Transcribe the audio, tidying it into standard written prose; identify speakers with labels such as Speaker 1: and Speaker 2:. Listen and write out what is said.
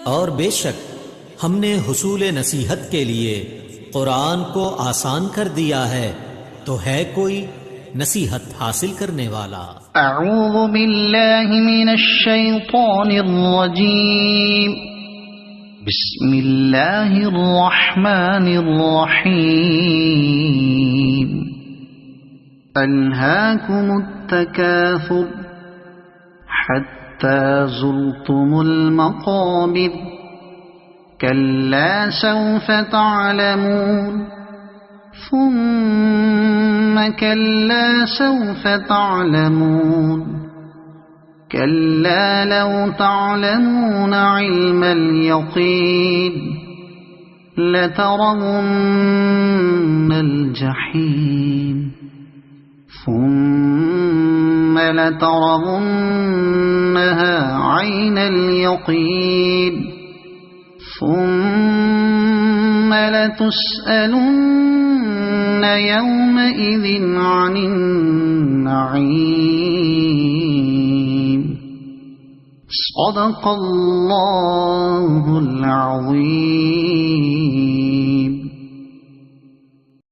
Speaker 1: اور بے شک ہم نے حصول نصیحت کے لیے قرآن کو آسان کر دیا ہے، تو ہے کوئی نصیحت حاصل کرنے والا؟
Speaker 2: اعوذ باللہ من الشیطان الرجیم، بسم اللہ الرحمن الرحیم۔ الہاکم التکاثر حتی زرتم المقابر، کلا سوف تعلمون ثم كلا سوف تعلمون، كلا لو تعلمون علم اليقين لترون الجحيم ثم لترونها عين اليقين ثم لتسألن يومئذ عن النعيم۔ صدق اللہ العظیم۔